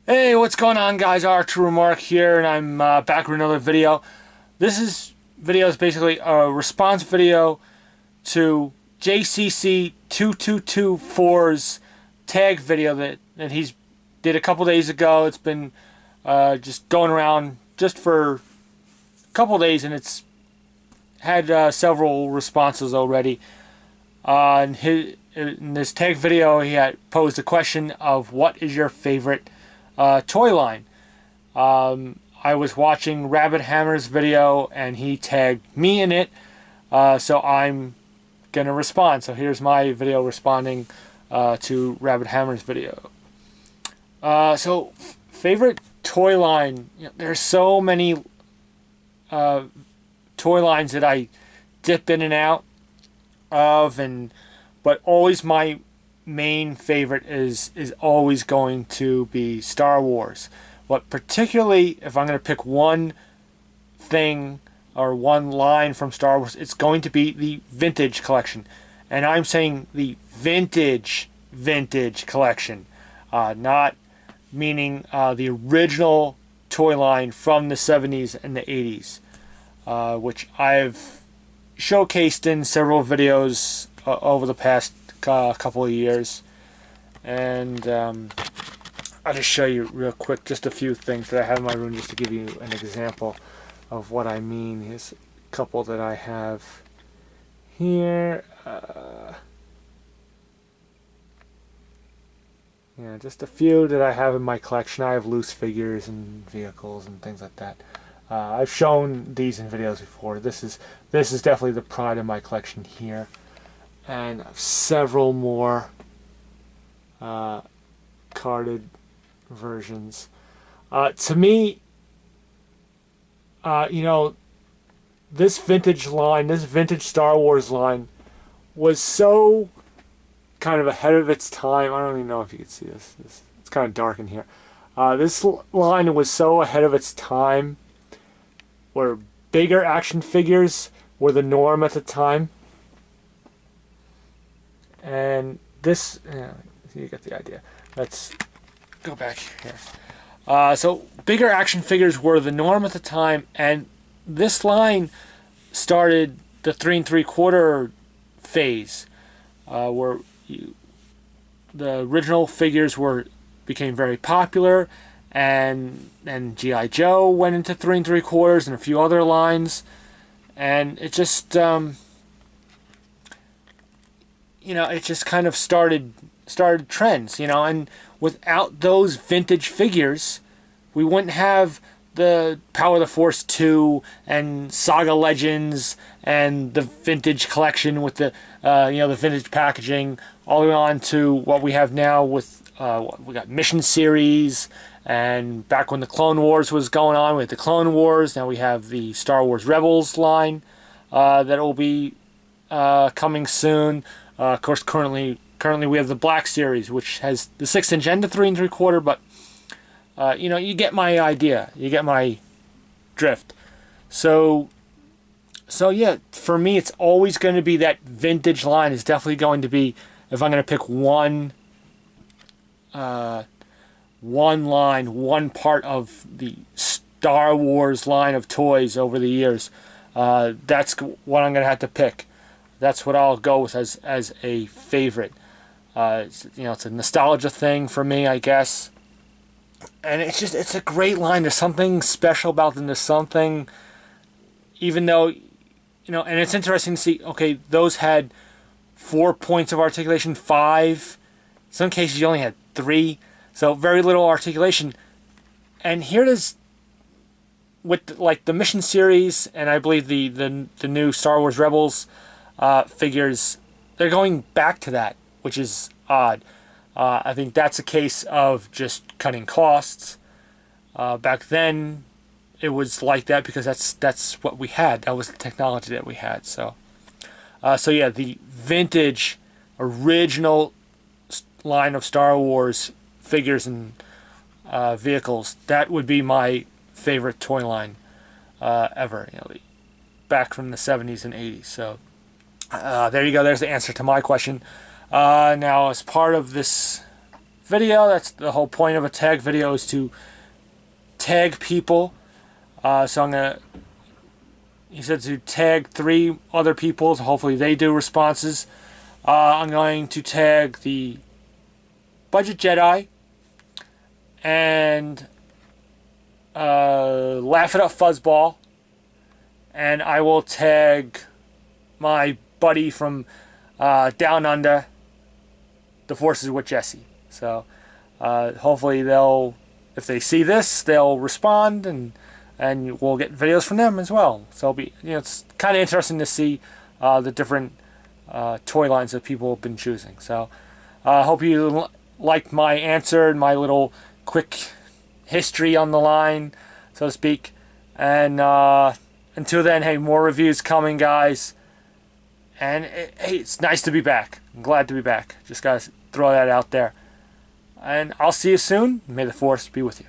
Hey, what's going on, guys? Archer Mark here, and I'm back with another video. This video is basically a response video to JCC2224's tag video that he's did a couple days ago. It's been just going around just for a couple days, and it's had several responses already. In this tag video, he had posed a question of what is your favorite toy line. I was watching Rabbit Hammer's video and he tagged me in it, so I'm gonna respond. So here's my video responding to Rabbit Hammer's video. Favorite toy line. There's so many toy lines that I dip in and out of, but always my main favorite is always going to be Star Wars. But particularly if I'm going to pick one thing or one line from Star Wars, it's going to be the vintage collection. And I'm saying the vintage collection, not meaning the original toy line from the 70s and the 80s, which I've showcased in several videos over the past couple of years. And I'll just show you real quick just a few things that I have in my room just to give you an example of what I mean. Here's a couple that I have here. Yeah, just a few that I have in my collection. I have loose figures and vehicles and things like that. I've shown these in videos before. This is definitely the pride of my collection here. And several more carded versions. To me, this vintage line, this vintage Star Wars line, was so kind of ahead of its time. I don't even know if you can see this. It's kind of dark in here. This line was so ahead of its time, where bigger action figures were the norm at the time. And this, you get the idea. Let's go back here. So bigger action figures were the norm at the time, and this line started the 3 3/4 phase, where the original figures became very popular, and G.I. Joe went into 3 3/4 and a few other lines, and it just it just kind of started trends, and without those vintage figures, we wouldn't have the Power of the Force 2 and Saga Legends and the vintage collection with the the vintage packaging, all the way on to what we have now with we got Mission Series, and back when the Clone Wars was going on with the Clone Wars, now we have the Star Wars Rebels line that will be coming soon. Of course, currently we have the Black Series, which has the 6-inch and the 3 3/4, but you get my idea, you get my drift. So yeah, for me, it's always going to be that vintage line. Is definitely going to be, if I'm going to pick one line, one part of the Star Wars line of toys over the years, that's what I'm going to have to pick. That's what I'll go with as a favorite. It's a nostalgia thing for me, I guess. And it's a great line. There's something special about them. There's something, even though, and it's interesting to see, okay, those had 4 points of articulation, 5. In some cases you only had 3. So very little articulation. And here it is with like the Mission Series, and I believe the new Star Wars Rebels figures, they're going back to that, which is odd. I think that's a case of just cutting costs. Back then, it was like that because that's what we had. That was the technology that we had. So yeah, the vintage, original line of Star Wars figures and vehicles, that would be my favorite toy line ever. Back from the 70s and 80s. So. There you go. There's the answer to my question. Now, as part of this video. That's the whole point of a tag video, is to tag people. So I'm gonna. He said to tag 3 other people. So hopefully they do responses. I'm going to tag the Budget Jedi and Laugh It Up Fuzzball, and I will tag my buddy from Down Under, The Forces with Jesse. So hopefully if they see this, they'll respond, and we'll get videos from them as well. So it'll be, it's kind of interesting to see the different toy lines that people have been choosing. So I hope you liked my answer and my little quick history on the line, so to speak. And until then, hey, more reviews coming, guys. And hey, it's nice to be back. I'm glad to be back. Just gotta throw that out there. And I'll see you soon. May the Force be with you.